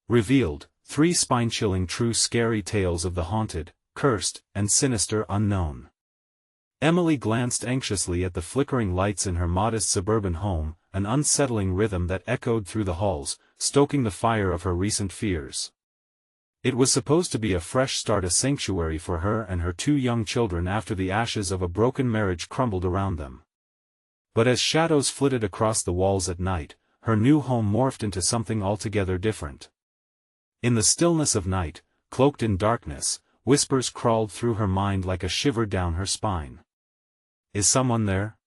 Revealed, 3 spine-chilling true scary tales of the haunted, cursed, and sinister unknown. Emily glanced anxiously at the flickering lights in her modest suburban home, an unsettling rhythm that echoed through the halls, stoking the fire of her recent fears. It was supposed to be a fresh start, a sanctuary for her and her 2 young children after the ashes of a broken marriage crumbled around them. But as shadows flitted across the walls at night, her new home morphed into something altogether different. In the stillness of night, cloaked in darkness, whispers crawled through her mind like a shiver down her spine. "Is someone there?"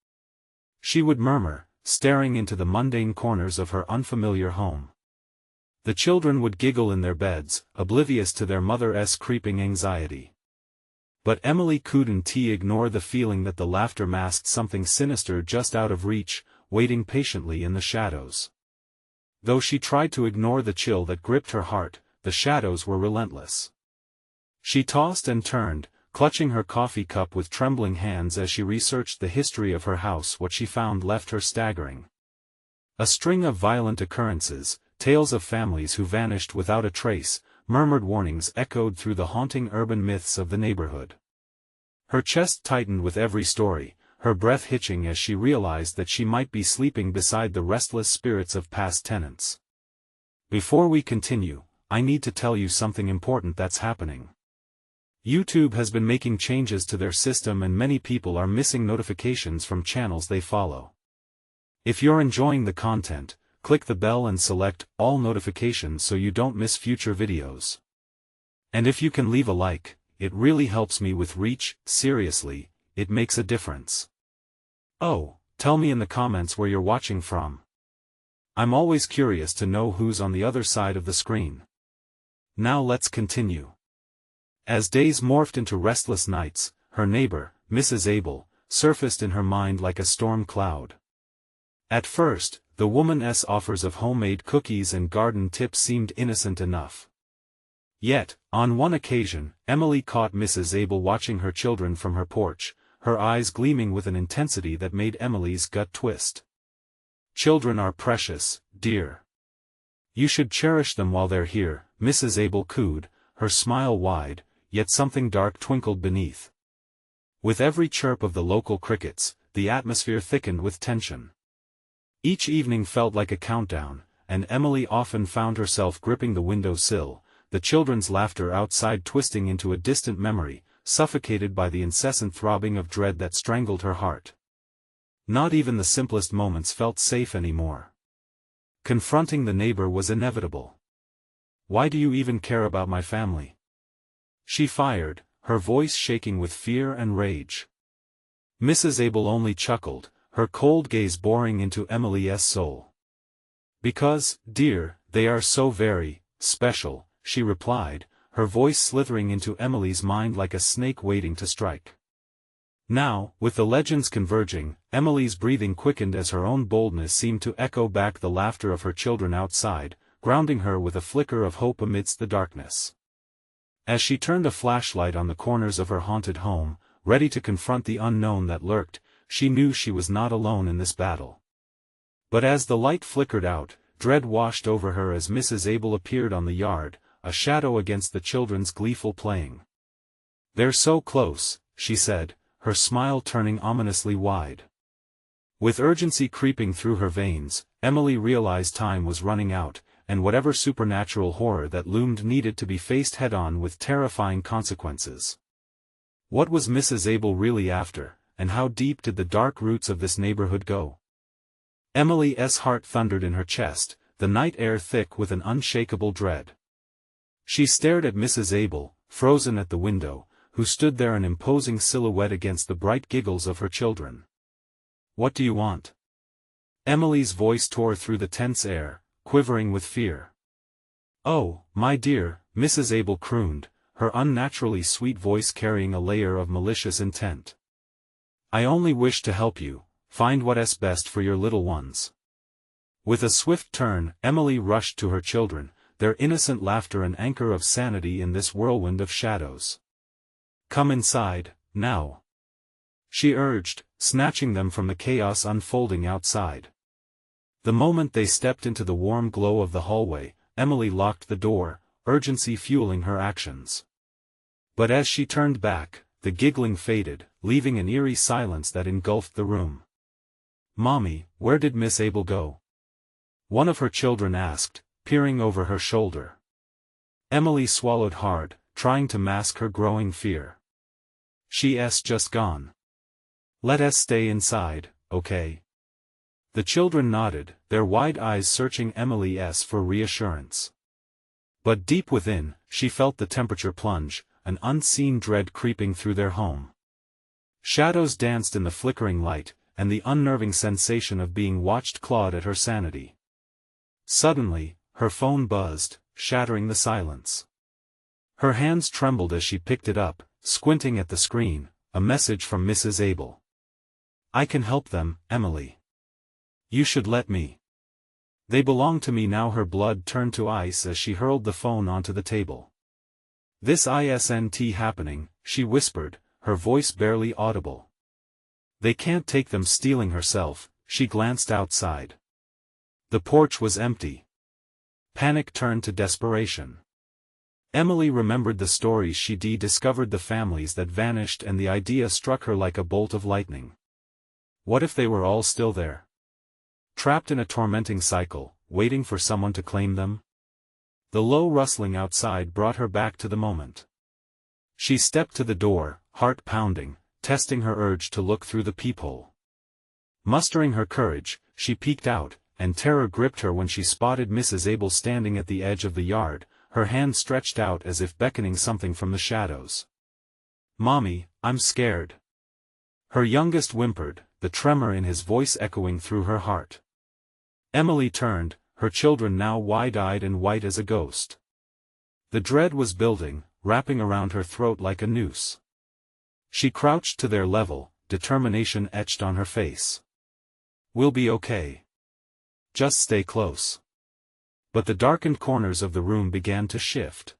she would murmur, staring into the mundane corners of her unfamiliar home. The children would giggle in their beds, oblivious to their mother's creeping anxiety. But Emily couldn't ignore the feeling that the laughter masked something sinister just out of reach, waiting patiently in the shadows. Though she tried to ignore the chill that gripped her heart, the shadows were relentless. She tossed and turned, clutching her coffee cup with trembling hands as she researched the history of her house. What she found left her staggering. A string of violent occurrences, tales of families who vanished without a trace, murmured warnings echoed through the haunting urban myths of the neighborhood. Her chest tightened with every story, her breath hitching as she realized that she might be sleeping beside the restless spirits of past tenants. Before we continue, I need to tell you something important that's happening. YouTube has been making changes to their system and many people are missing notifications from channels they follow. If you're enjoying the content, click the bell and select all notifications so you don't miss future videos. And if you can leave a like, it really helps me with reach. Seriously, it makes a difference. Oh, tell me in the comments where you're watching from. I'm always curious to know who's on the other side of the screen. Now let's continue. As days morphed into restless nights, her neighbor, Mrs. Abel, surfaced in her mind like a storm cloud. At first, the woman's offers of homemade cookies and garden tips seemed innocent enough. Yet, on one occasion, Emily caught Mrs. Abel watching her children from her porch, her eyes gleaming with an intensity that made Emily's gut twist. "Children are precious, dear. You should cherish them while they're here," Mrs. Abel cooed, her smile wide, yet something dark twinkled beneath. With every chirp of the local crickets, the atmosphere thickened with tension. Each evening felt like a countdown, and Emily often found herself gripping the window sill, the children's laughter outside twisting into a distant memory, suffocated by the incessant throbbing of dread that strangled her heart. Not even the simplest moments felt safe anymore. Confronting the neighbor was inevitable. "Why do you even care about my family?" she fired, her voice shaking with fear and rage. Mrs. Abel only chuckled, her cold gaze boring into Emily's soul. "Because, dear, they are so very special," she replied, her voice slithering into Emily's mind like a snake waiting to strike. Now, with the legends converging, Emily's breathing quickened as her own boldness seemed to echo back the laughter of her children outside, grounding her with a flicker of hope amidst the darkness. As she turned a flashlight on the corners of her haunted home, ready to confront the unknown that lurked, she knew she was not alone in this battle. But as the light flickered out, dread washed over her as Mrs. Abel appeared on the yard, a shadow against the children's gleeful playing. "They're so close," she said, her smile turning ominously wide. With urgency creeping through her veins, Emily realized time was running out, and whatever supernatural horror that loomed needed to be faced head-on with terrifying consequences. What was Mrs. Abel really after, and how deep did the dark roots of this neighborhood go? Emily's heart thundered in her chest, the night air thick with an unshakable dread. She stared at Mrs. Abel, frozen at the window, who stood there an imposing silhouette against the bright giggles of her children. "What do you want?" Emily's voice tore through the tense air, quivering with fear. "Oh, my dear," Mrs. Abel crooned, her unnaturally sweet voice carrying a layer of malicious intent. "I only wish to help you, find what's best for your little ones." With a swift turn, Emily rushed to her children, their innocent laughter an anchor of sanity in this whirlwind of shadows. "Come inside, now," she urged, snatching them from the chaos unfolding outside. The moment they stepped into the warm glow of the hallway, Emily locked the door, urgency fueling her actions. But as she turned back, the giggling faded, leaving an eerie silence that engulfed the room. "Mommy, where did Miss Abel go?" one of her children asked, peering over her shoulder. Emily swallowed hard, trying to mask her growing fear. "She's just gone. Let us stay inside, okay?" The children nodded, their wide eyes searching Emily's for reassurance. But deep within, she felt the temperature plunge, an unseen dread creeping through their home. Shadows danced in the flickering light, and the unnerving sensation of being watched clawed at her sanity. Suddenly, her phone buzzed, shattering the silence. Her hands trembled as she picked it up, squinting at the screen, a message from Mrs. Abel. "I can help them, Emily. You should let me. They belong to me now." Her blood turned to ice as she hurled the phone onto the table. "This isn't happening," she whispered, her voice barely audible. "They can't take them." Steeling herself, she glanced outside. The porch was empty. Panic turned to desperation. Emily remembered the stories she'd discovered, the families that vanished, and the idea struck her like a bolt of lightning. What if they were all still there? Trapped in a tormenting cycle, waiting for someone to claim them? The low rustling outside brought her back to the moment. She stepped to the door, heart pounding, testing her urge to look through the peephole. Mustering her courage, she peeked out, and terror gripped her when she spotted Mrs. Abel standing at the edge of the yard, her hand stretched out as if beckoning something from the shadows. "Mommy, I'm scared." Her youngest whimpered, the tremor in his voice echoing through her heart. Emily turned, her children now wide-eyed and white as a ghost. The dread was building, wrapping around her throat like a noose. She crouched to their level, determination etched on her face. "We'll be okay. Just stay close." But the darkened corners of the room began to shift.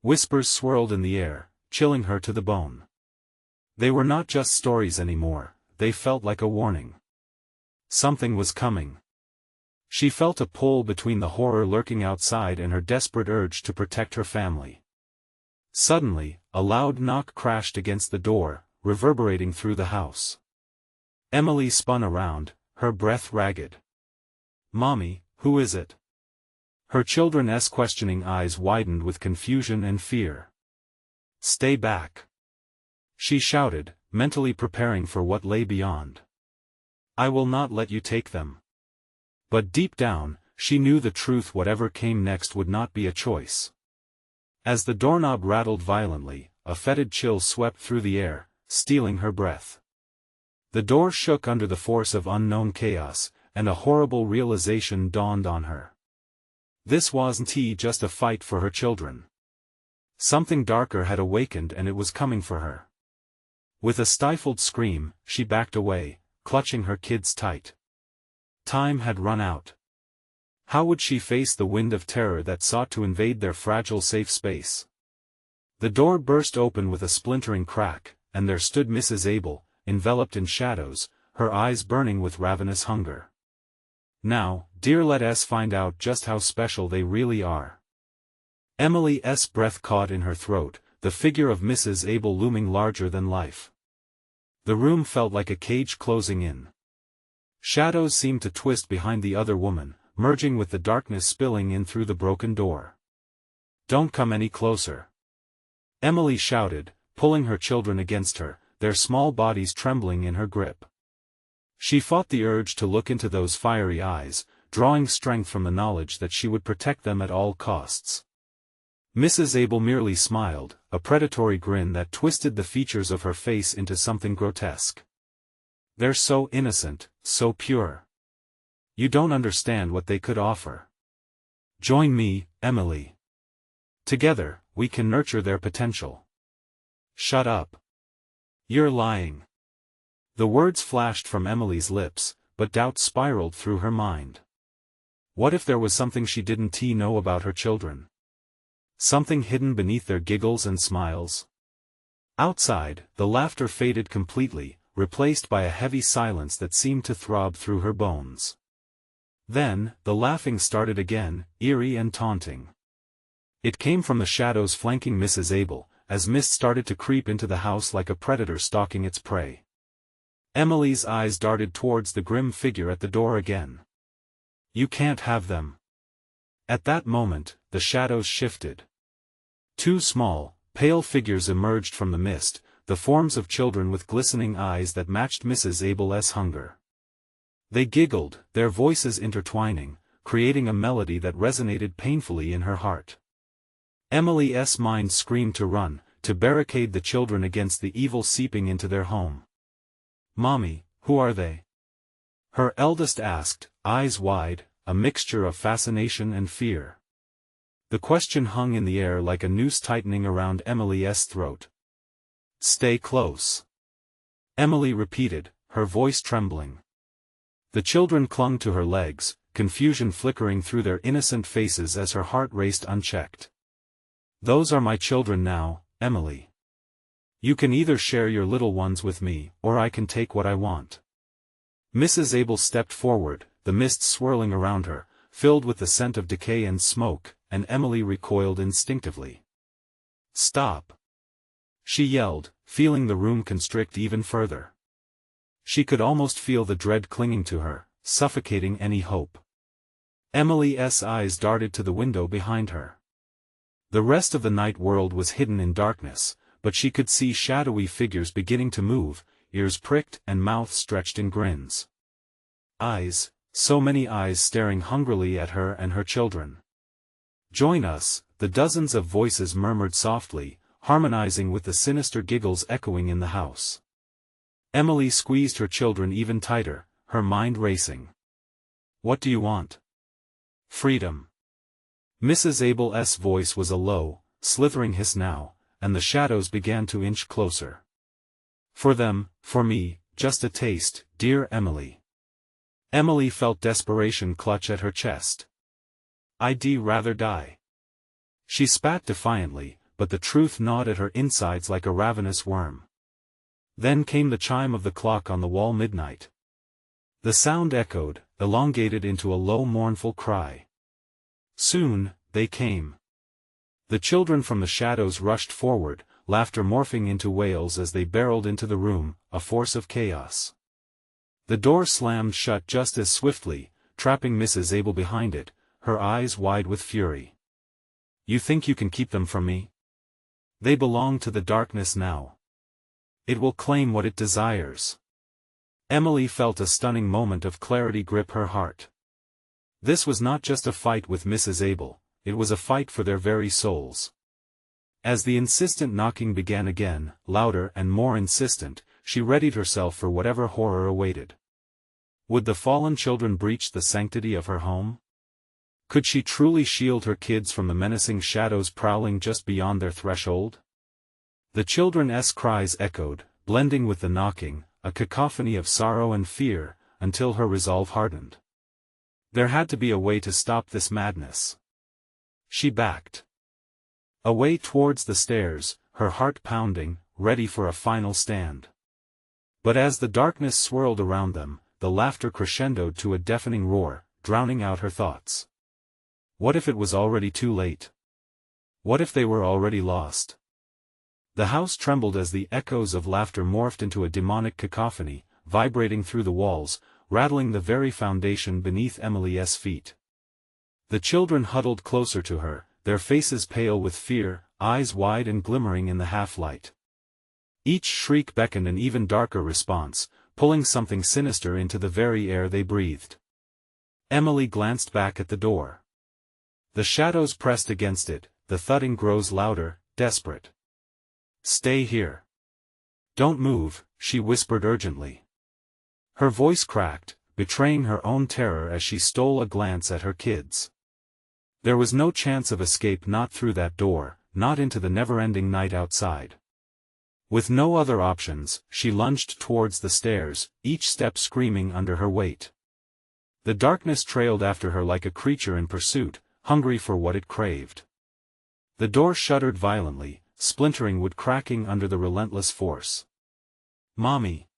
Whispers swirled in the air, chilling her to the bone. They were not just stories anymore, they felt like a warning. Something was coming. She felt a pull between the horror lurking outside and her desperate urge to protect her family. Suddenly, a loud knock crashed against the door, reverberating through the house. Emily spun around, her breath ragged. "Mommy, who is it?" Her children's questioning eyes widened with confusion and fear. "Stay back," she shouted, mentally preparing for what lay beyond. "I will not let you take them." But deep down, she knew the truth. Whatever came next would not be a choice. As the doorknob rattled violently, a fetid chill swept through the air, stealing her breath. The door shook under the force of unknown chaos, and a horrible realization dawned on her. This wasn't just a fight for her children. Something darker had awakened, and it was coming for her. With a stifled scream, she backed away, clutching her kids tight. Time had run out. How would she face the wind of terror that sought to invade their fragile safe space? The door burst open with a splintering crack, and there stood Mrs. Abel, enveloped in shadows, her eyes burning with ravenous hunger. "Now, dear, let us find out just how special they really are." Emily's breath caught in her throat, the figure of Mrs. Abel looming larger than life. The room felt like a cage closing in. Shadows seemed to twist behind the other woman, merging with the darkness spilling in through the broken door. "Don't come any closer," Emily shouted, pulling her children against her, their small bodies trembling in her grip. She fought the urge to look into those fiery eyes, drawing strength from the knowledge that she would protect them at all costs. Mrs. Abel merely smiled, a predatory grin that twisted the features of her face into something grotesque. "They're so innocent, so pure. You don't understand what they could offer. Join me, Emily. Together, we can nurture their potential." "Shut up. You're lying." The words flashed from Emily's lips, but doubt spiraled through her mind. What if there was something she didn't know about her children? Something hidden beneath their giggles and smiles? Outside, the laughter faded completely, replaced by a heavy silence that seemed to throb through her bones. Then, the laughing started again, eerie and taunting. It came from the shadows flanking Mrs. Abel, as mist started to creep into the house like a predator stalking its prey. Emily's eyes darted towards the grim figure at the door again. "You can't have them." At that moment, the shadows shifted. Two small, pale figures emerged from the mist, the forms of children with glistening eyes that matched Mrs. Abel's hunger. They giggled, their voices intertwining, creating a melody that resonated painfully in her heart. Emily's mind screamed to run, to barricade the children against the evil seeping into their home. "Mommy, who are they?" her eldest asked, eyes wide, a mixture of fascination and fear. The question hung in the air like a noose tightening around Emily's throat. "Stay close," Emily repeated, her voice trembling. The children clung to her legs, confusion flickering through their innocent faces as her heart raced unchecked. "Those are my children now, Emily. You can either share your little ones with me, or I can take what I want." Mrs. Abel stepped forward, the mist swirling around her, filled with the scent of decay and smoke, and Emily recoiled instinctively. "Stop!" she yelled, feeling the room constrict even further. She could almost feel the dread clinging to her, suffocating any hope. Emily's eyes darted to the window behind her. The rest of the night world was hidden in darkness, but she could see shadowy figures beginning to move, ears pricked and mouths stretched in grins. Eyes, so many eyes staring hungrily at her and her children. "Join us," the dozens of voices murmured softly, harmonizing with the sinister giggles echoing in the house. Emily squeezed her children even tighter, her mind racing. "What do you want?" "Freedom." Mrs. Abel's voice was a low, slithering hiss now, and the shadows began to inch closer. "For them, for me, just a taste, dear Emily." Emily felt desperation clutch at her chest. "I'd rather die." She spat defiantly, but the truth gnawed at her insides like a ravenous worm. Then came the chime of the clock on the wall midnight. The sound echoed, elongated into a low mournful cry. Soon, they came. The children from the shadows rushed forward, laughter morphing into wails as they barreled into the room, a force of chaos. The door slammed shut just as swiftly, trapping Mrs. Abel behind it, her eyes wide with fury. "You think you can keep them from me? They belong to the darkness now. It will claim what it desires." Emily felt a stunning moment of clarity grip her heart. This was not just a fight with Mrs. Abel, it was a fight for their very souls. As the insistent knocking began again, louder and more insistent, she readied herself for whatever horror awaited. Would the fallen children breach the sanctity of her home? Could she truly shield her kids from the menacing shadows prowling just beyond their threshold? The children's cries echoed, blending with the knocking, a cacophony of sorrow and fear, until her resolve hardened. There had to be a way to stop this madness. She backed away towards the stairs, her heart pounding, ready for a final stand. But as the darkness swirled around them, the laughter crescendoed to a deafening roar, drowning out her thoughts. What if it was already too late? What if they were already lost? The house trembled as the echoes of laughter morphed into a demonic cacophony, vibrating through the walls, rattling the very foundation beneath Emily's feet. The children huddled closer to her, their faces pale with fear, eyes wide and glimmering in the half-light. Each shriek beckoned an even darker response, pulling something sinister into the very air they breathed. Emily glanced back at the door. The shadows pressed against it, the thudding grows louder, desperate. "Stay here. Don't move," she whispered urgently. Her voice cracked, betraying her own terror as she stole a glance at her kids. There was no chance of escape, not through that door, not into the never-ending night outside. With no other options, she lunged towards the stairs, each step screaming under her weight. The darkness trailed after her like a creature in pursuit, hungry for what it craved. The door shuddered violently, splintering wood cracking under the relentless force. "Mommy!"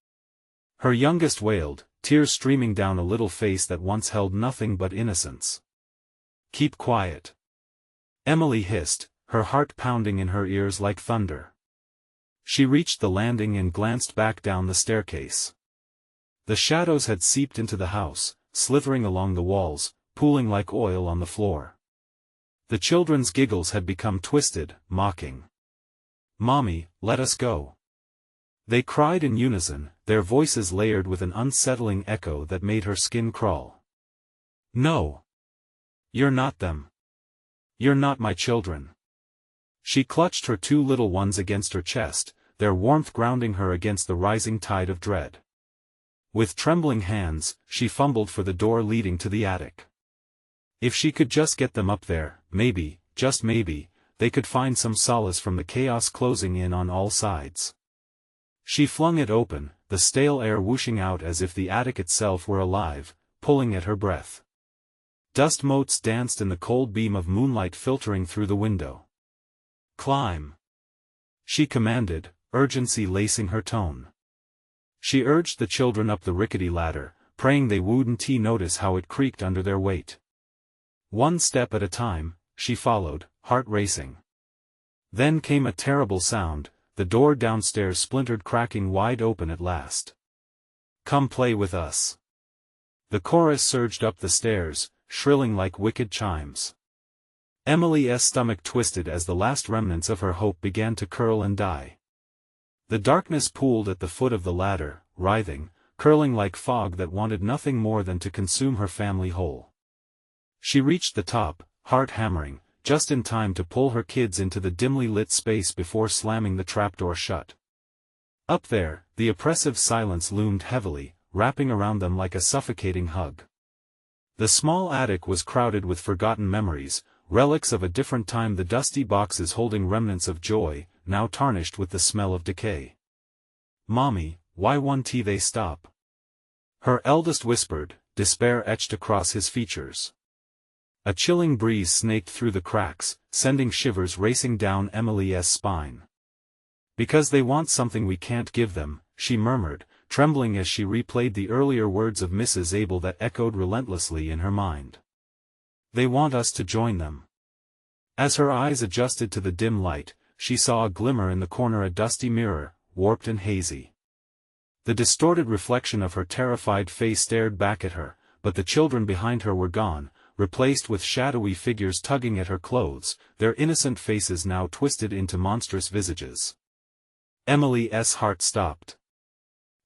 Her youngest wailed, tears streaming down a little face that once held nothing but innocence. "Keep quiet," Emily hissed, her heart pounding in her ears like thunder. She reached the landing and glanced back down the staircase. The shadows had seeped into the house, slithering along the walls, pooling like oil on the floor. The children's giggles had become twisted, mocking. "Mommy, let us go," they cried in unison, their voices layered with an unsettling echo that made her skin crawl. "No. You're not them. You're not my children." She clutched her two little ones against her chest, their warmth grounding her against the rising tide of dread. With trembling hands, she fumbled for the door leading to the attic. If she could just get them up there, maybe, just maybe, they could find some solace from the chaos closing in on all sides. She flung it open, the stale air whooshing out as if the attic itself were alive, pulling at her breath. Dust motes danced in the cold beam of moonlight filtering through the window. "Climb," she commanded, urgency lacing her tone. She urged the children up the rickety ladder, praying they wouldn't notice how it creaked under their weight. One step at a time, she followed, heart racing. Then came a terrible sound, the door downstairs splintered, cracking wide open at last. "Come play with us." The chorus surged up the stairs, shrilling like wicked chimes. Emily's stomach twisted as the last remnants of her hope began to curl and die. The darkness pooled at the foot of the ladder, writhing, curling like fog that wanted nothing more than to consume her family whole. She reached the top, heart hammering, just in time to pull her kids into the dimly lit space before slamming the trapdoor shut. Up there, the oppressive silence loomed heavily, wrapping around them like a suffocating hug. The small attic was crowded with forgotten memories, relics of a different time, the dusty boxes holding remnants of joy, now tarnished with the smell of decay. "Mommy, why won't they stop?" her eldest whispered, despair etched across his features. A chilling breeze snaked through the cracks, sending shivers racing down Emily's spine. "Because they want something we can't give them," she murmured, trembling as she replayed the earlier words of Mrs. Abel that echoed relentlessly in her mind. "They want us to join them." As her eyes adjusted to the dim light, she saw a glimmer in the corner, a dusty mirror, warped and hazy. The distorted reflection of her terrified face stared back at her, but the children behind her were gone, replaced with shadowy figures tugging at her clothes, their innocent faces now twisted into monstrous visages. Emily's heart stopped.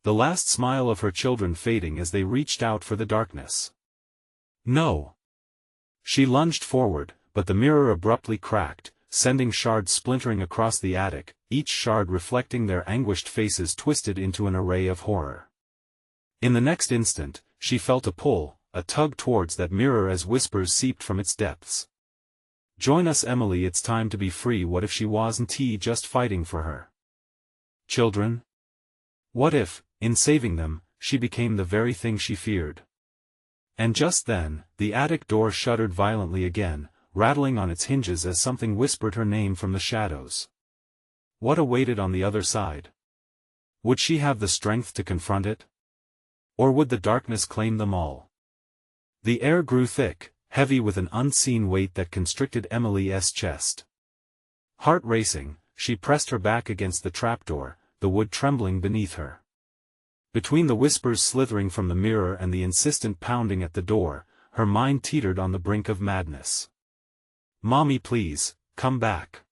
The last smile of her children fading as they reached out for the darkness. "No!" She lunged forward, but the mirror abruptly cracked, sending shards splintering across the attic, each shard reflecting their anguished faces twisted into an array of horror. In the next instant, she felt a pull, a tug towards that mirror as whispers seeped from its depths. "Join us, Emily, it's time to be free." What if she wasn't just fighting for her children? What if, in saving them, she became the very thing she feared? And just then, the attic door shuddered violently again, rattling on its hinges as something whispered her name from the shadows. What awaited on the other side? Would she have the strength to confront it? Or would the darkness claim them all? The air grew thick, heavy with an unseen weight that constricted Emily's chest. Heart racing, she pressed her back against the trapdoor, the wood trembling beneath her. Between the whispers slithering from the mirror and the insistent pounding at the door, her mind teetered on the brink of madness. "Mommy, please, come back."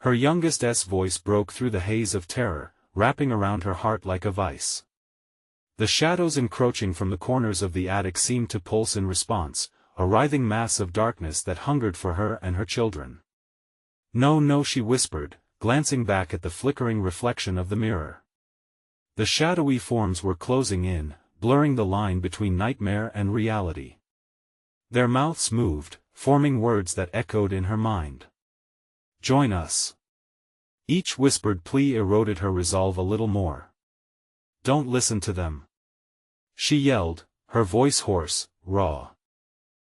Her youngest's voice broke through the haze of terror, wrapping around her heart like a vice. The shadows encroaching from the corners of the attic seemed to pulse in response, a writhing mass of darkness that hungered for her and her children. "No, no," she whispered, glancing back at the flickering reflection of the mirror. The shadowy forms were closing in, blurring the line between nightmare and reality. Their mouths moved, forming words that echoed in her mind. "Join us." Each whispered plea eroded her resolve a little more. "Don't listen to them," she yelled, her voice hoarse, raw.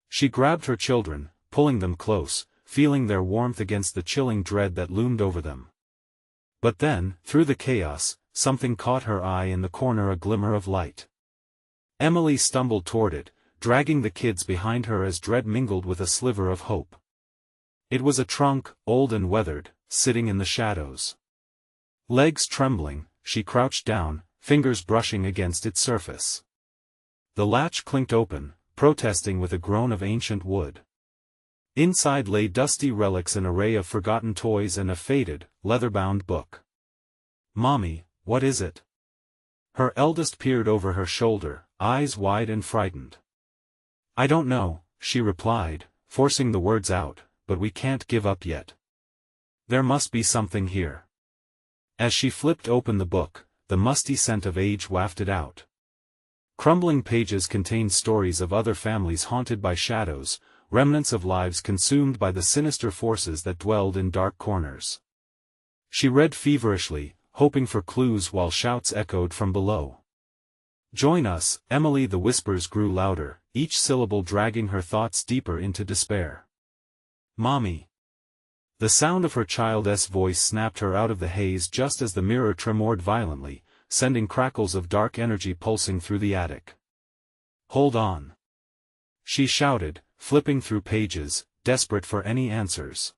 She grabbed her children, pulling them close, feeling their warmth against the chilling dread that loomed over them. But then, through the chaos, something caught her eye in the corner, a glimmer of light. Emily stumbled toward it, dragging the kids behind her as dread mingled with a sliver of hope. It was a trunk, old and weathered, sitting in the shadows. Legs trembling, she crouched down, fingers brushing against its surface. The latch clinked open, protesting with a groan of ancient wood. Inside lay dusty relics, an array of forgotten toys, and a faded, leather-bound book. "Mommy, what is it?" Her eldest peered over her shoulder, eyes wide and frightened. "I don't know," she replied, forcing the words out, "but we can't give up yet. There must be something here." As she flipped open the book, the musty scent of age wafted out. Crumbling pages contained stories of other families haunted by shadows, remnants of lives consumed by the sinister forces that dwelled in dark corners. She read feverishly, hoping for clues while shouts echoed from below. "Join us, Emily!" The whispers grew louder, each syllable dragging her thoughts deeper into despair. "Mommy!" The sound of her child's voice snapped her out of the haze just as the mirror tremored violently, sending crackles of dark energy pulsing through the attic. "Hold on!" she shouted, flipping through pages, desperate for any answers.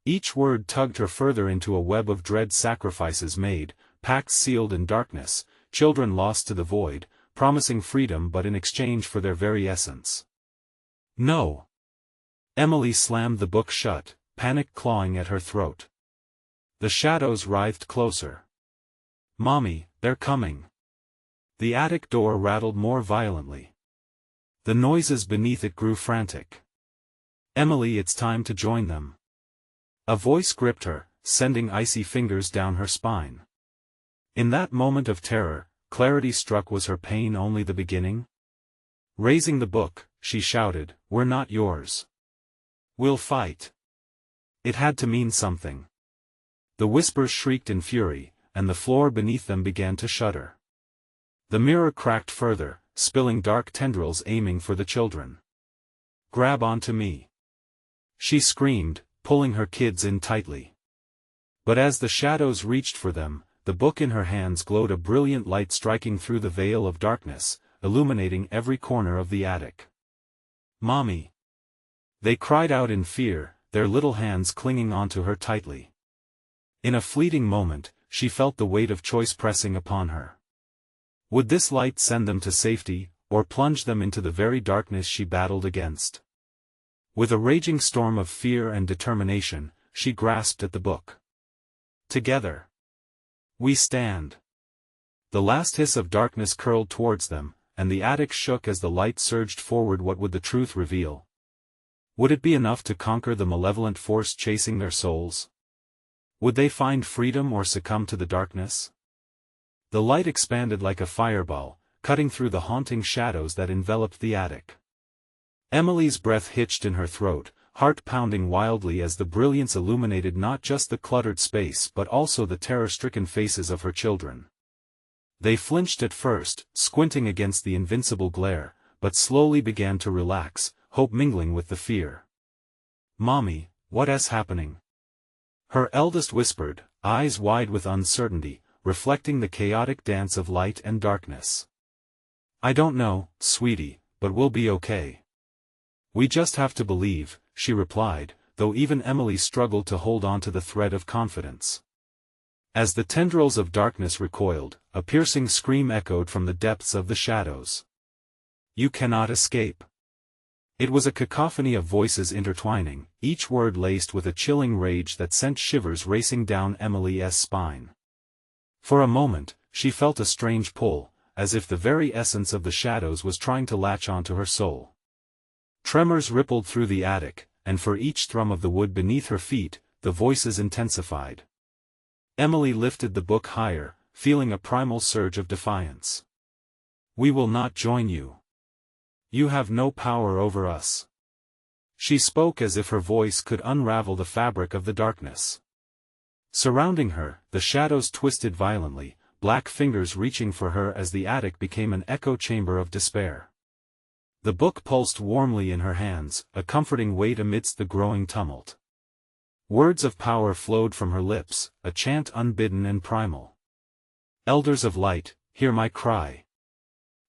Each word tugged her further into a web of dread: sacrifices made, pacts sealed in darkness, children lost to the void, promising freedom but in exchange for their very essence. "No!" Emily slammed the book shut, panic clawing at her throat. The shadows writhed closer. "Mommy, they're coming!" The attic door rattled more violently. The noises beneath it grew frantic. "Emily, it's time to join them." A voice gripped her, sending icy fingers down her spine. In that moment of terror, clarity struck. Was her pain only the beginning? Raising the book, she shouted, "We're not yours. We'll fight." It had to mean something. The whispers shrieked in fury, and the floor beneath them began to shudder. The mirror cracked further, spilling dark tendrils aiming for the children. "Grab onto me!" she screamed, pulling her kids in tightly. But as the shadows reached for them, the book in her hands glowed, a brilliant light striking through the veil of darkness, illuminating every corner of the attic. "Mommy!" they cried out in fear, their little hands clinging onto her tightly. In a fleeting moment, she felt the weight of choice pressing upon her. Would this light send them to safety, or plunge them into the very darkness she battled against? With a raging storm of fear and determination, she grasped at the book. "Together we stand!" The last hiss of darkness curled towards them, and the attic shook as the light surged forward. What would the truth reveal? Would it be enough to conquer the malevolent force chasing their souls? Would they find freedom or succumb to the darkness? The light expanded like a fireball, cutting through the haunting shadows that enveloped the attic. Emily's breath hitched in her throat, heart pounding wildly as the brilliance illuminated not just the cluttered space but also the terror-stricken faces of her children. They flinched at first, squinting against the invincible glare, but slowly began to relax, hope mingling with the fear. "Mommy, what's happening?" her eldest whispered, eyes wide with uncertainty, reflecting the chaotic dance of light and darkness. "I don't know, sweetie, but we'll be okay. We just have to believe," she replied, though even Emily struggled to hold on to the thread of confidence. As the tendrils of darkness recoiled, a piercing scream echoed from the depths of the shadows. "You cannot escape!" It was a cacophony of voices intertwining, each word laced with a chilling rage that sent shivers racing down Emily's spine. For a moment, she felt a strange pull, as if the very essence of the shadows was trying to latch onto her soul. Tremors rippled through the attic, and for each thrum of the wood beneath her feet, the voices intensified. Emily lifted the book higher, feeling a primal surge of defiance. "We will not join you. You have no power over us." She spoke as if her voice could unravel the fabric of the darkness. Surrounding her, the shadows twisted violently, black fingers reaching for her as the attic became an echo chamber of despair. The book pulsed warmly in her hands, a comforting weight amidst the growing tumult. Words of power flowed from her lips, a chant unbidden and primal. "Elders of light, hear my cry.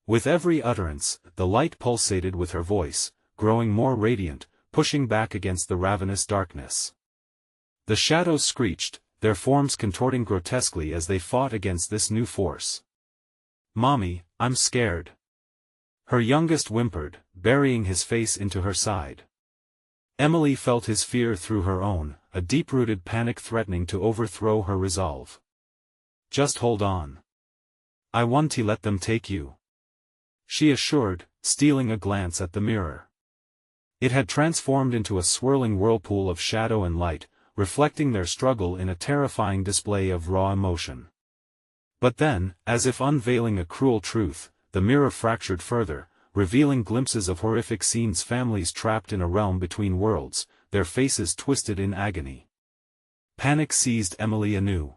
With every utterance, the light pulsated with her voice, growing more radiant, pushing back against the ravenous darkness. The shadows screeched, their forms contorting grotesquely as they fought against this new force. "Mommy, I'm scared." Her youngest whimpered, burying his face into her side. Emily felt his fear through her own, a deep-rooted panic threatening to overthrow her resolve. "Just hold on. I want to let them take you," she assured, stealing a glance at the mirror. It had transformed into a swirling whirlpool of shadow and light, reflecting their struggle in a terrifying display of raw emotion. But then, as if unveiling a cruel truth, the mirror fractured further, revealing glimpses of horrific scenes, families trapped in a realm between worlds, their faces twisted in agony. Panic seized Emily anew.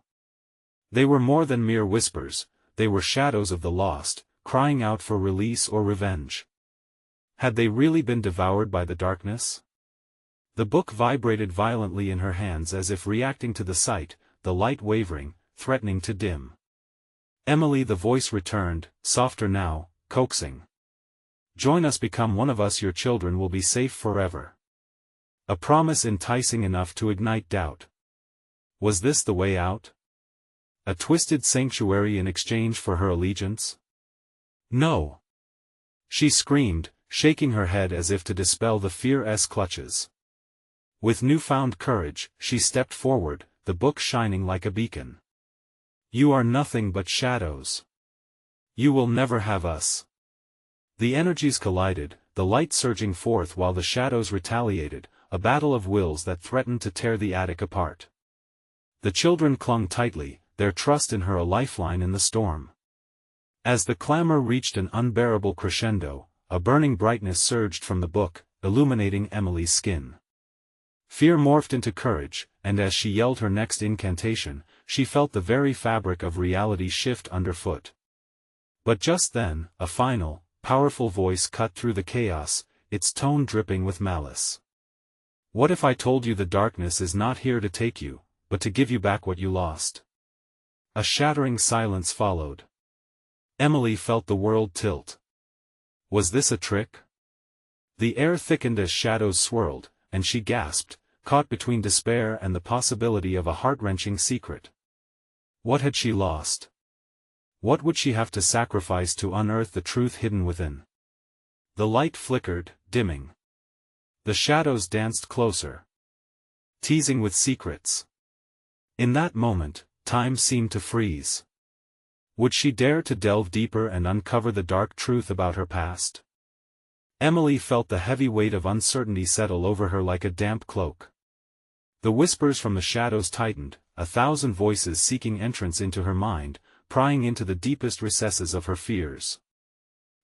They were more than mere whispers, they were shadows of the lost, crying out for release or revenge. Had they really been devoured by the darkness? The book vibrated violently in her hands as if reacting to the sight, the light wavering, threatening to dim. "Emily," the voice returned, softer now, coaxing. "Join us, become one of us, your children will be safe forever." A promise enticing enough to ignite doubt. Was this the way out? A twisted sanctuary in exchange for her allegiance? No! She screamed, shaking her head as if to dispel the fear's clutches. With newfound courage, she stepped forward, the book shining like a beacon. "You are nothing but shadows. You will never have us." The energies collided, the light surging forth while the shadows retaliated, a battle of wills that threatened to tear the attic apart. The children clung tightly, their trust in her a lifeline in the storm. As the clamor reached an unbearable crescendo, a burning brightness surged from the book, illuminating Emily's skin. Fear morphed into courage, and as she yelled her next incantation, she felt the very fabric of reality shift underfoot. But just then, a final, powerful voice cut through the chaos, its tone dripping with malice. "What if I told you the darkness is not here to take you, but to give you back what you lost?" A shattering silence followed. Emily felt the world tilt. Was this a trick? The air thickened as shadows swirled, and she gasped, caught between despair and the possibility of a heart-wrenching secret. What had she lost? What would she have to sacrifice to unearth the truth hidden within? The light flickered, dimming. The shadows danced closer, teasing with secrets. In that moment, time seemed to freeze. Would she dare to delve deeper and uncover the dark truth about her past? Emily felt the heavy weight of uncertainty settle over her like a damp cloak. The whispers from the shadows tightened, 1,000 voices seeking entrance into her mind, prying into the deepest recesses of her fears.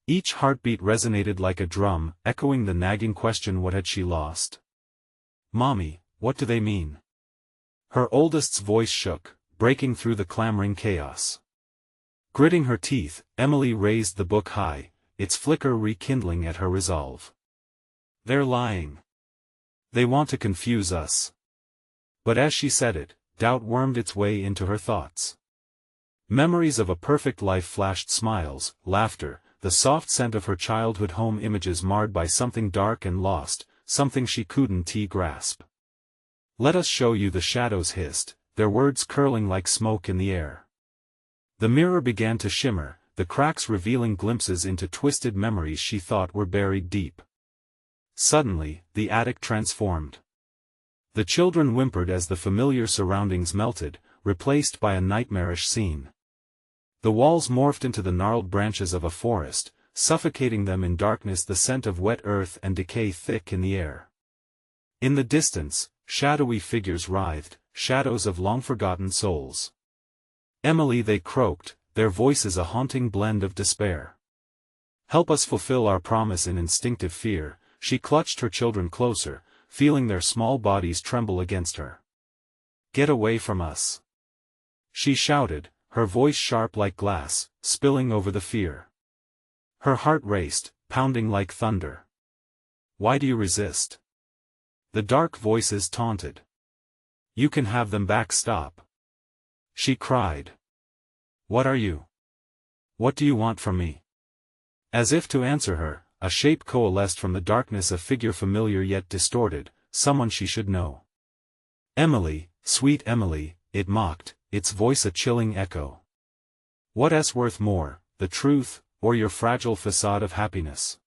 Each heartbeat resonated like a drum, echoing the nagging question: what had she lost? "Mommy, what do they mean?" Her oldest's voice shook, breaking through the clamoring chaos. Gritting her teeth, Emily raised the book high, its flicker rekindling at her resolve. "They're lying. They want to confuse us." But as she said it, doubt wormed its way into her thoughts. Memories of a perfect life flashed: smiles, laughter, the soft scent of her childhood home, images marred by something dark and lost, something she couldn't grasp. "Let us show you," the shadows hissed, their words curling like smoke in the air. The mirror began to shimmer, the cracks revealing glimpses into twisted memories she thought were buried deep. Suddenly, the attic transformed. The children whimpered as the familiar surroundings melted, replaced by a nightmarish scene. The walls morphed into the gnarled branches of a forest, suffocating them in darkness, the scent of wet earth and decay thick in the air. In the distance, shadowy figures writhed, shadows of long-forgotten souls. "Emily," they croaked, their voices a haunting blend of despair. "Help us fulfill our promise." In instinctive fear, she clutched her children closer, feeling their small bodies tremble against her. "Get away from us!" she shouted, her voice sharp like glass, spilling over the fear. Her heart raced, pounding like thunder. "Why do you resist?" the dark voices taunted. "You can have them back, stop!" she cried. "What are you? What do you want from me?" As if to answer her, a shape coalesced from the darkness, a figure familiar yet distorted, someone she should know. "Emily, sweet Emily," it mocked, its voice a chilling echo. "What's worth more, the truth, or your fragile facade of happiness?"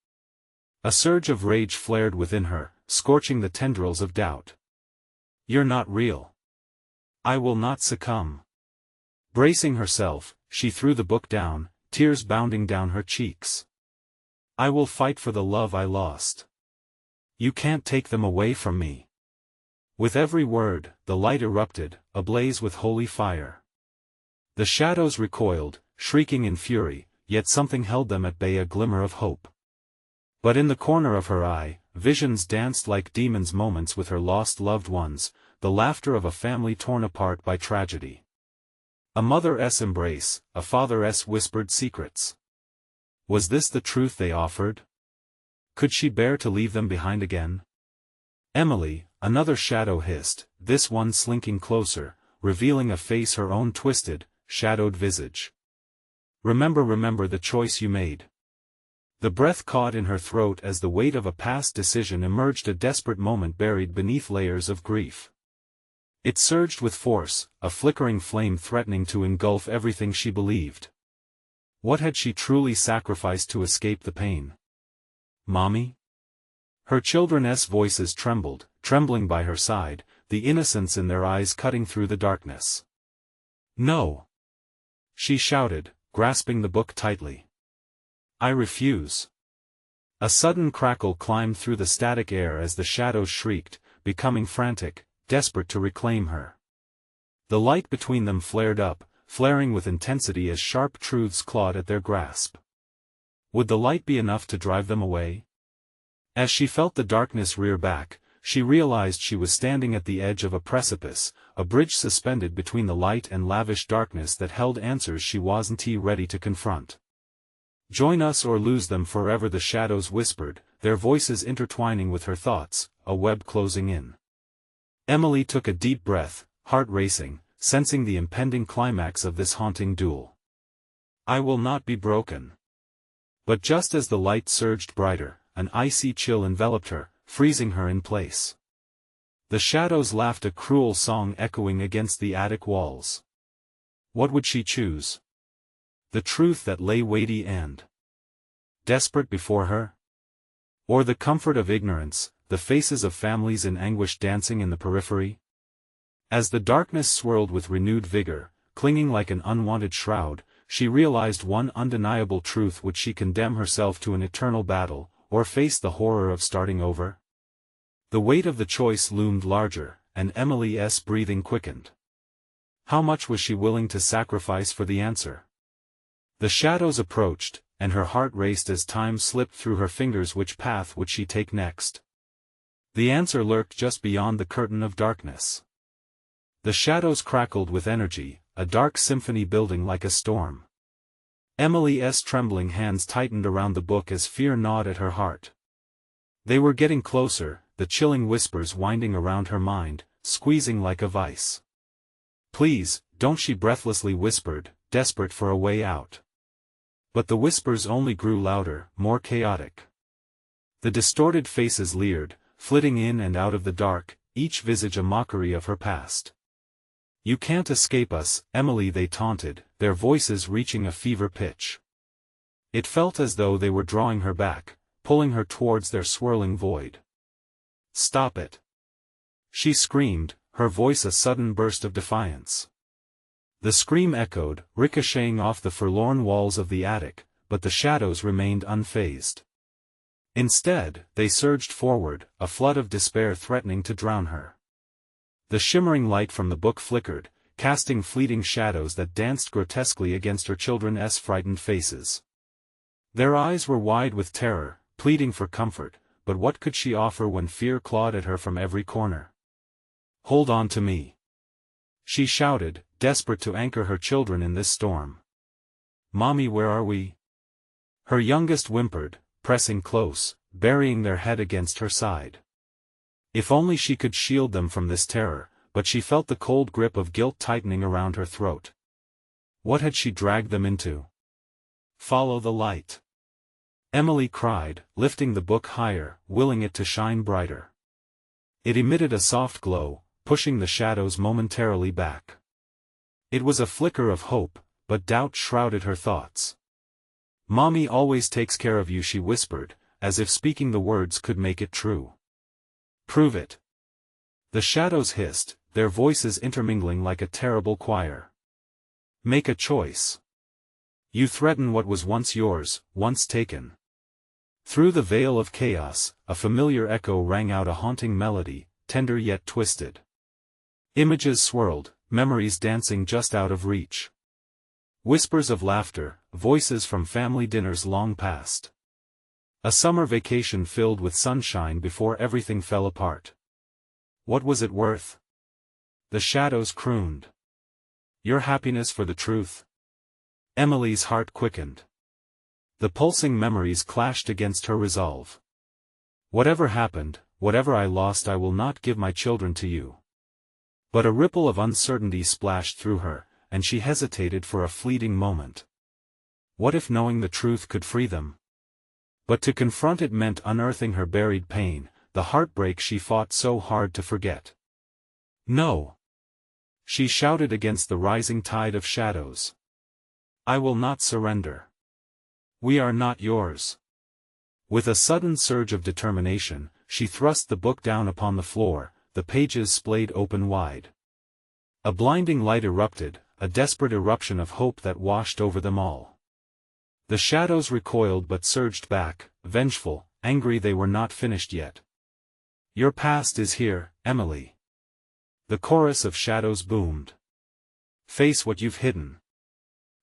A surge of rage flared within her, scorching the tendrils of doubt. "You're not real. I will not succumb." Bracing herself, she threw the book down, tears bounding down her cheeks. "I will fight for the love I lost. You can't take them away from me." With every word, the light erupted, ablaze with holy fire. The shadows recoiled, shrieking in fury, yet something held them at bay, a glimmer of hope. But in the corner of her eye, visions danced like demons, moments with her lost loved ones, the laughter of a family torn apart by tragedy. A mother's embrace, a father's whispered secrets. Was this the truth they offered? Could she bear to leave them behind again? "Emily," another shadow hissed, this one slinking closer, revealing a face, her own twisted, shadowed visage. Remember the choice you made." The breath caught in her throat as the weight of a past decision emerged, a desperate moment buried beneath layers of grief. It surged with force, a flickering flame threatening to engulf everything she believed. What had she truly sacrificed to escape the pain? "Mommy?" Her children's voices trembled, trembling by her side, the innocence in their eyes cutting through the darkness. "No!" she shouted, grasping the book tightly. "I refuse." A sudden crackle climbed through the static air as the shadows shrieked, becoming frantic, desperate to reclaim her. The light between them flared up, flaring with intensity as sharp truths clawed at their grasp. Would the light be enough to drive them away? As she felt the darkness rear back, she realized she was standing at the edge of a precipice, a bridge suspended between the light and lavish darkness that held answers she wasn't ready to confront. "Join us or lose them forever," the shadows whispered, their voices intertwining with her thoughts, a web closing in. Emily took a deep breath, heart racing, sensing the impending climax of this haunting duel. "I will not be broken." But just as the light surged brighter, an icy chill enveloped her, freezing her in place. The shadows laughed, a cruel song echoing against the attic walls. What would she choose? The truth that lay weighty and desperate before her? Or the comfort of ignorance, the faces of families in anguish dancing in the periphery? As the darkness swirled with renewed vigor, clinging like an unwanted shroud, she realized one undeniable truth: would she condemn herself to an eternal battle, or face the horror of starting over? The weight of the choice loomed larger, and Emily's breathing quickened. How much was she willing to sacrifice for the answer? The shadows approached, and her heart raced as time slipped through her fingers. Which path would she take next? The answer lurked just beyond the curtain of darkness. The shadows crackled with energy, a dark symphony building like a storm. Emily's trembling hands tightened around the book as fear gnawed at her heart. They were getting closer, the chilling whispers winding around her mind, squeezing like a vice. "Please, don't," she breathlessly whispered, desperate for a way out. But the whispers only grew louder, more chaotic. The distorted faces leered, flitting in and out of the dark, each visage a mockery of her past. "You can't escape us, Emily," they taunted, their voices reaching a fever pitch. It felt as though they were drawing her back, pulling her towards their swirling void. "Stop it!" she screamed, her voice a sudden burst of defiance. The scream echoed, ricocheting off the forlorn walls of the attic, but the shadows remained unfazed. Instead, they surged forward, a flood of despair threatening to drown her. The shimmering light from the book flickered, casting fleeting shadows that danced grotesquely against her children's frightened faces. Their eyes were wide with terror, pleading for comfort, but what could she offer when fear clawed at her from every corner? "Hold on to me," she shouted, desperate to anchor her children in this storm. "Mommy, where are we?" Her youngest whimpered, pressing close, burying their head against her side. If only she could shield them from this terror, but she felt the cold grip of guilt tightening around her throat. What had she dragged them into? Follow the light. Emily cried, lifting the book higher, willing it to shine brighter. It emitted a soft glow, pushing the shadows momentarily back. It was a flicker of hope, but doubt shrouded her thoughts. "Mommy always takes care of you," she whispered, as if speaking the words could make it true. "Prove it." The shadows hissed, their voices intermingling like a terrible choir. "Make a choice. You threaten what was once yours, once taken." Through the veil of chaos, a familiar echo rang out, a haunting melody, tender yet twisted. Images swirled, memories dancing just out of reach. Whispers of laughter, voices from family dinners long past. A summer vacation filled with sunshine before everything fell apart. What was it worth? The shadows crooned. "Your happiness for the truth." Emily's heart quickened. The pulsing memories clashed against her resolve. "Whatever happened, whatever I lost, I will not give my children to you." But a ripple of uncertainty splashed through her, and she hesitated for a fleeting moment. What if knowing the truth could free them? But to confront it meant unearthing her buried pain, the heartbreak she fought so hard to forget. "No!" she shouted against the rising tide of shadows. "I will not surrender. We are not yours." With a sudden surge of determination, she thrust the book down upon the floor, the pages splayed open wide. A blinding light erupted, a desperate eruption of hope that washed over them all. The shadows recoiled but surged back, vengeful, angry they were not finished yet. "Your past is here, Emily." The chorus of shadows boomed. "Face what you've hidden.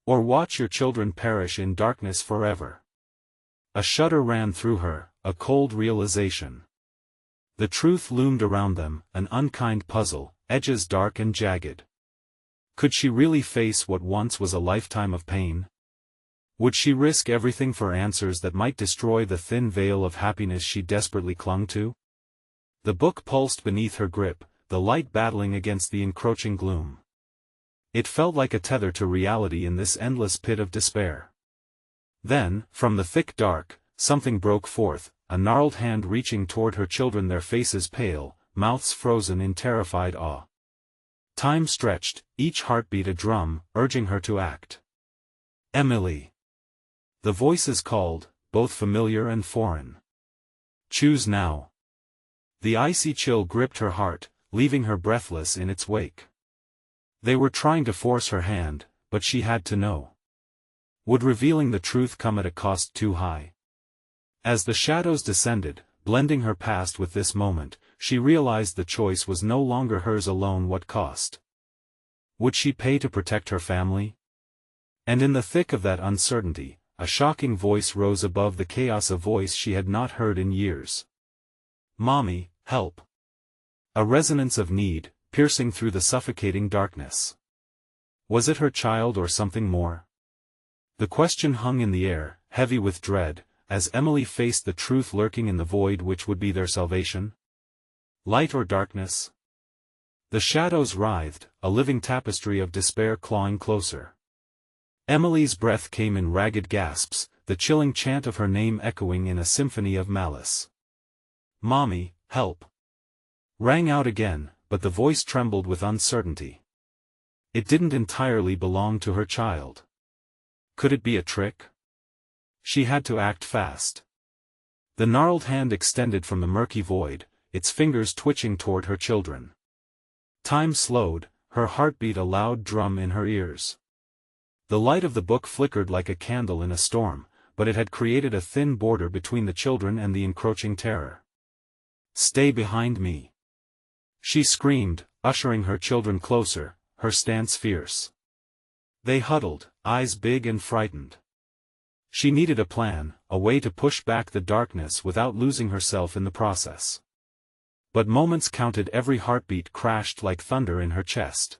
Or watch your children perish in darkness forever." A shudder ran through her, a cold realization. The truth loomed around them, an unkind puzzle, edges dark and jagged. Could she really face what once was a lifetime of pain? Would she risk everything for answers that might destroy the thin veil of happiness she desperately clung to? The book pulsed beneath her grip, the light battling against the encroaching gloom. It felt like a tether to reality in this endless pit of despair. Then, from the thick dark, something broke forth, a gnarled hand reaching toward her children, their faces pale, mouths frozen in terrified awe. Time stretched, each heartbeat a drum, urging her to act. "Emily." The voices called, both familiar and foreign. "Choose now." The icy chill gripped her heart, leaving her breathless in its wake. They were trying to force her hand, but she had to know. Would revealing the truth come at a cost too high? As the shadows descended, blending her past with this moment, she realized the choice was no longer hers alone. What cost? Would she pay to protect her family? And in the thick of that uncertainty, a shocking voice rose above the chaos, a voice she had not heard in years. "Mommy, help." A resonance of need, piercing through the suffocating darkness. Was it her child or something more? The question hung in the air, heavy with dread, as Emily faced the truth lurking in the void which would be their salvation. Light or darkness? The shadows writhed, a living tapestry of despair clawing closer. Emily's breath came in ragged gasps, the chilling chant of her name echoing in a symphony of malice. "Mommy, help!" rang out again, but the voice trembled with uncertainty. It didn't entirely belong to her child. Could it be a trick? She had to act fast. The gnarled hand extended from the murky void, its fingers twitching toward her children. Time slowed, her heartbeat a loud drum in her ears. The light of the book flickered like a candle in a storm, but it had created a thin border between the children and the encroaching terror. "Stay behind me!" she screamed, ushering her children closer, her stance fierce. They huddled, eyes big and frightened. She needed a plan, a way to push back the darkness without losing herself in the process. But moments counted, every heartbeat crashed like thunder in her chest.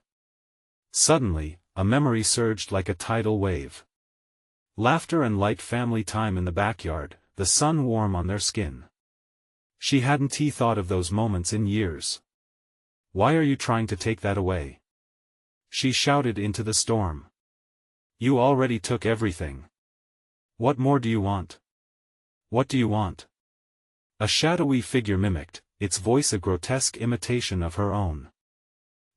Suddenly, a memory surged like a tidal wave. Laughter and light family time in the backyard, the sun warm on their skin. She hadn't thought of those moments in years. "Why are you trying to take that away?" she shouted into the storm. "You already took everything. What more do you want?" What do you want? A shadowy figure mimicked, its voice a grotesque imitation of her own.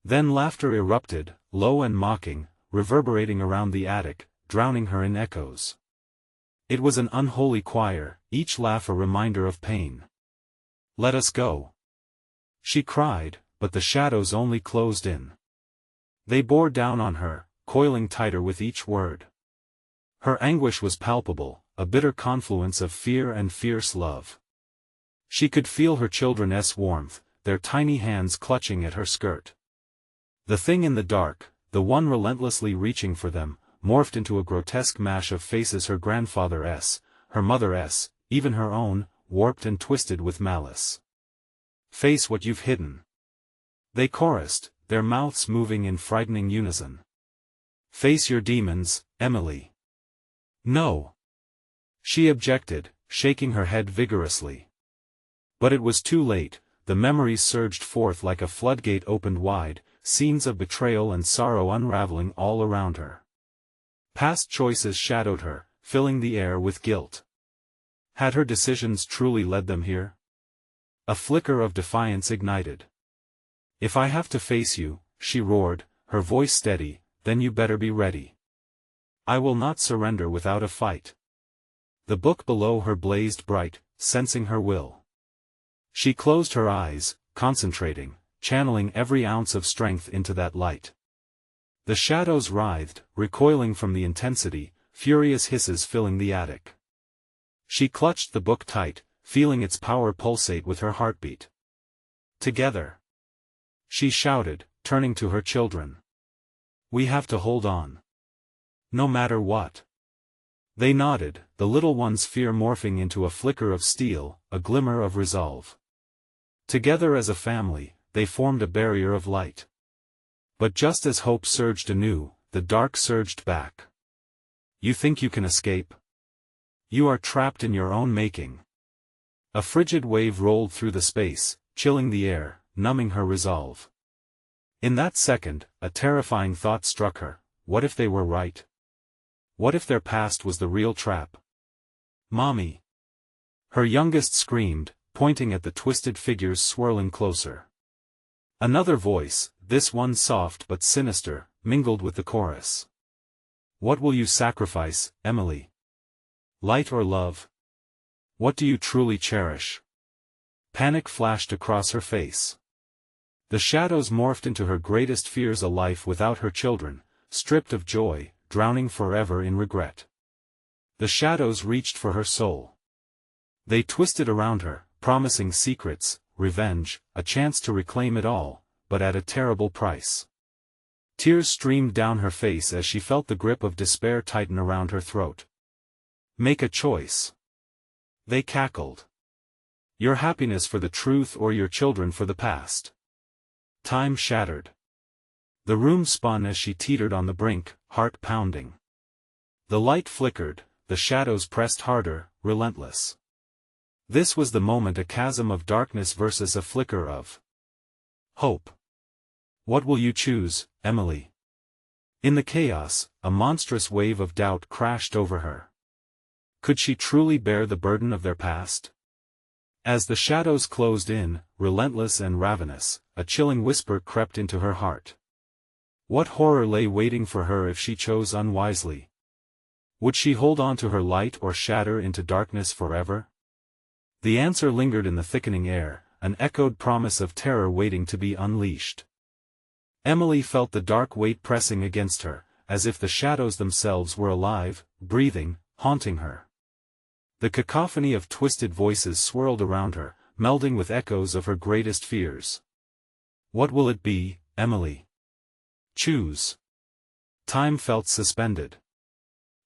Then laughter erupted, low and mocking, reverberating around the attic, drowning her in echoes. It was an unholy choir, each laugh a reminder of pain. "Let us go," she cried, but the shadows only closed in. They bore down on her, coiling tighter with each word. Her anguish was palpable, a bitter confluence of fear and fierce love. She could feel her children's warmth, their tiny hands clutching at her skirt. The thing in the dark, the one relentlessly reaching for them, morphed into a grotesque mash of faces, her grandfather's, her mother's, even her own, warped and twisted with malice. "Face what you've hidden," they chorused, their mouths moving in frightening unison. "Face your demons, Emily." "No," she objected, shaking her head vigorously. But it was too late. The memories surged forth like a floodgate opened wide, scenes of betrayal and sorrow unraveling all around her. Past choices shadowed her, filling the air with guilt. Had her decisions truly led them here? A flicker of defiance ignited. "If I have to face you," she roared, her voice steady, "then you better be ready. I will not surrender without a fight." The book below her blazed bright, sensing her will. She closed her eyes, concentrating, channeling every ounce of strength into that light. The shadows writhed, recoiling from the intensity, furious hisses filling the attic. She clutched the book tight, feeling its power pulsate with her heartbeat. "Together," she shouted, turning to her children. "We have to hold on. No matter what." They nodded, the little one's fear morphing into a flicker of steel, a glimmer of resolve. Together as a family, they formed a barrier of light. But just as hope surged anew, the dark surged back. "You think you can escape? You are trapped in your own making." A frigid wave rolled through the space, chilling the air, numbing her resolve. In that second, a terrifying thought struck her: what if they were right? What if their past was the real trap? "Mommy!" her youngest screamed, pointing at the twisted figures swirling closer. Another voice, this one soft but sinister, mingled with the chorus. "What will you sacrifice, Emily? Light or love? What do you truly cherish?" Panic flashed across her face. The shadows morphed into her greatest fears: a life without her children, stripped of joy, drowning forever in regret. The shadows reached for her soul. They twisted around her, promising secrets, revenge, a chance to reclaim it all, but at a terrible price. Tears streamed down her face as she felt the grip of despair tighten around her throat. "Make a choice," they cackled. "Your happiness for the truth or your children for the past." Time shattered. The room spun as she teetered on the brink, heart pounding. The light flickered, the shadows pressed harder, relentless. This was the moment: a chasm of darkness versus a flicker of hope. "What will you choose, Emily?" In the chaos, a monstrous wave of doubt crashed over her. Could she truly bear the burden of their past? As the shadows closed in, relentless and ravenous, a chilling whisper crept into her heart. What horror lay waiting for her if she chose unwisely? Would she hold on to her light or shatter into darkness forever? The answer lingered in the thickening air, an echoed promise of terror waiting to be unleashed. Emily felt the dark weight pressing against her, as if the shadows themselves were alive, breathing, haunting her. The cacophony of twisted voices swirled around her, melding with echoes of her greatest fears. "What will it be, Emily? Choose." Time felt suspended.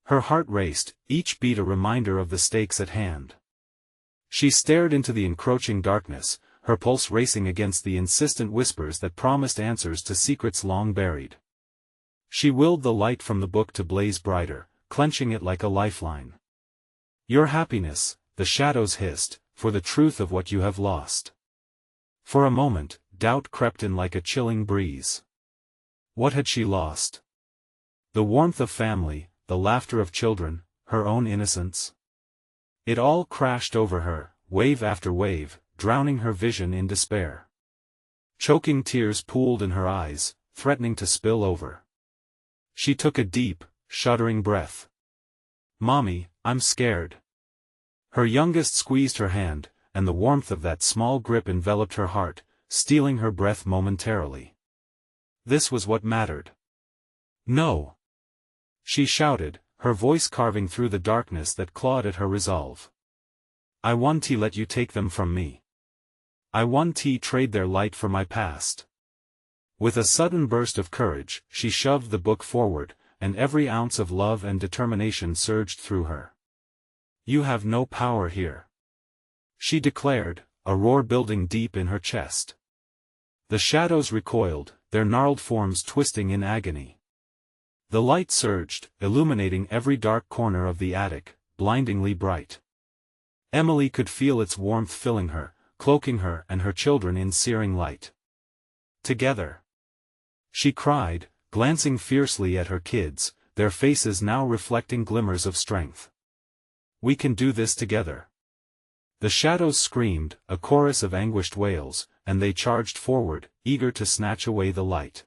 Her heart raced, each beat a reminder of the stakes at hand. She stared into the encroaching darkness, her pulse racing against the insistent whispers that promised answers to secrets long buried. She willed the light from the book to blaze brighter, clenching it like a lifeline. "Your happiness," the shadows hissed, "for the truth of what you have lost." For a moment, doubt crept in like a chilling breeze. What had she lost? The warmth of family, the laughter of children, her own innocence? It all crashed over her, wave after wave, drowning her vision in despair. Choking tears pooled in her eyes, threatening to spill over. She took a deep, shuddering breath. "Mommy, I'm scared." Her youngest squeezed her hand, and the warmth of that small grip enveloped her heart, stealing her breath momentarily. This was what mattered. "No!" she shouted, her voice carving through the darkness that clawed at her resolve. "I won't let you take them from me. I won't trade their light for my past." With a sudden burst of courage, she shoved the book forward, and every ounce of love and determination surged through her. "You have no power here," she declared, a roar building deep in her chest. The shadows recoiled, their gnarled forms twisting in agony. The light surged, illuminating every dark corner of the attic, blindingly bright. Emily could feel its warmth filling her, cloaking her and her children in searing light. "Together!" she cried, glancing fiercely at her kids, their faces now reflecting glimmers of strength. "We can do this together." The shadows screamed, a chorus of anguished wails, and they charged forward, eager to snatch away the light.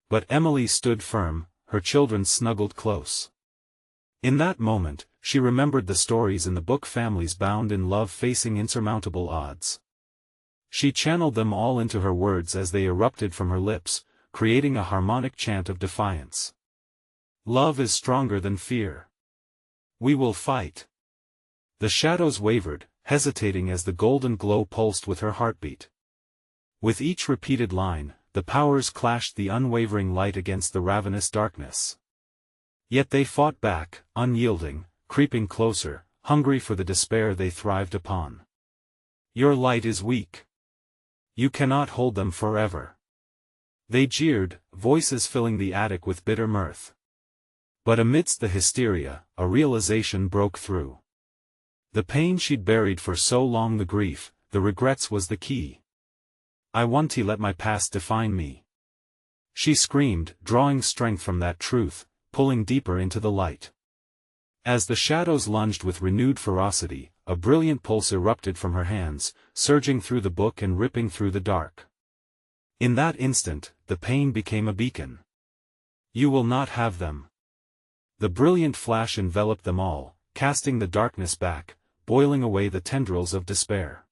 But Emily stood firm, her children snuggled close. In that moment, she remembered the stories in the book, families bound in love facing insurmountable odds. She channeled them all into her words as they erupted from her lips, creating a harmonic chant of defiance. "Love is stronger than fear. We will fight." The shadows wavered, hesitating as the golden glow pulsed with her heartbeat. With each repeated line, the powers clashed the unwavering light against the ravenous darkness. Yet they fought back, unyielding, creeping closer, hungry for the despair they thrived upon. "Your light is weak. You cannot hold them forever." They jeered, voices filling the attic with bitter mirth. But amidst the hysteria, a realization broke through. The pain she'd buried for so long, the grief, the regrets, was the key. "I won't let my past define me," she screamed, drawing strength from that truth, pulling deeper into the light. As the shadows lunged with renewed ferocity, a brilliant pulse erupted from her hands, surging through the book and ripping through the dark. In that instant, the pain became a beacon. "You will not have them." The brilliant flash enveloped them all, casting the darkness back, boiling away the tendrils of despair.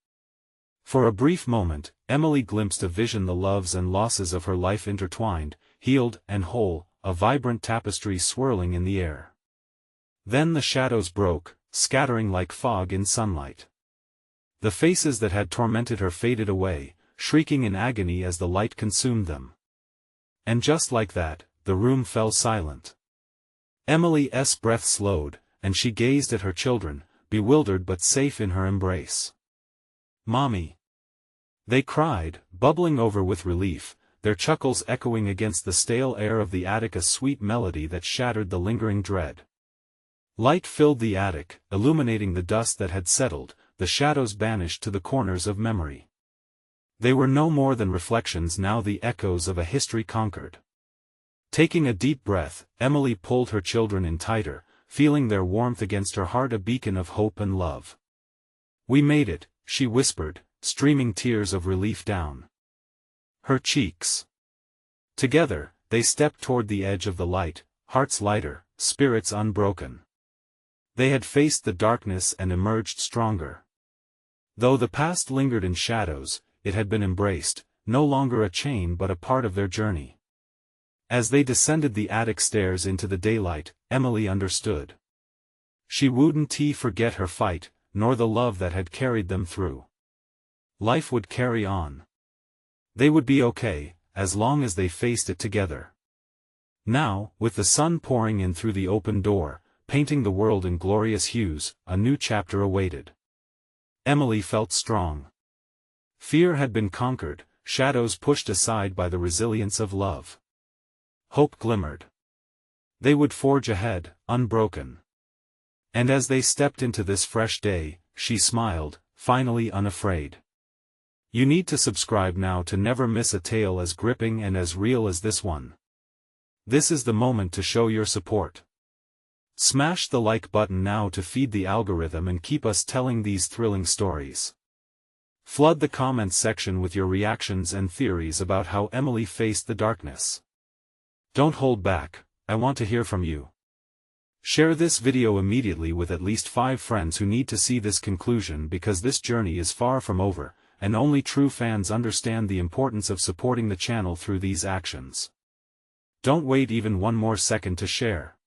For a brief moment, Emily glimpsed a vision, the loves and losses of her life intertwined, healed and whole, a vibrant tapestry swirling in the air. Then the shadows broke, scattering like fog in sunlight. The faces that had tormented her faded away, shrieking in agony as the light consumed them. And just like that, the room fell silent. Emily's breath slowed, and she gazed at her children, bewildered but safe in her embrace. "Mommy!" they cried, bubbling over with relief, their chuckles echoing against the stale air of the attic, a sweet melody that shattered the lingering dread. Light filled the attic, illuminating the dust that had settled, the shadows banished to the corners of memory. They were no more than reflections now, the echoes of a history conquered. Taking a deep breath, Emily pulled her children in tighter, feeling their warmth against her heart, a beacon of hope and love. "We made it," she whispered, streaming tears of relief down her cheeks. Together, they stepped toward the edge of the light, hearts lighter, spirits unbroken. They had faced the darkness and emerged stronger. Though the past lingered in shadows, it had been embraced, no longer a chain but a part of their journey. As they descended the attic stairs into the daylight, Emily understood. She wouldn't forget her fight, nor the love that had carried them through. Life would carry on. They would be okay, as long as they faced it together. Now, with the sun pouring in through the open door, painting the world in glorious hues, a new chapter awaited. Emily felt strong. Fear had been conquered, shadows pushed aside by the resilience of love. Hope glimmered. They would forge ahead, unbroken. And as they stepped into this fresh day, she smiled, finally unafraid. You need to subscribe now to never miss a tale as gripping and as real as this one. This is the moment to show your support. Smash the like button now to feed the algorithm and keep us telling these thrilling stories. Flood the comments section with your reactions and theories about how Emily faced the darkness. Don't hold back, I want to hear from you. Share this video immediately with at least 5 friends who need to see this conclusion, because this journey is far from over, and only true fans understand the importance of supporting the channel through these actions. Don't wait even one more second to share.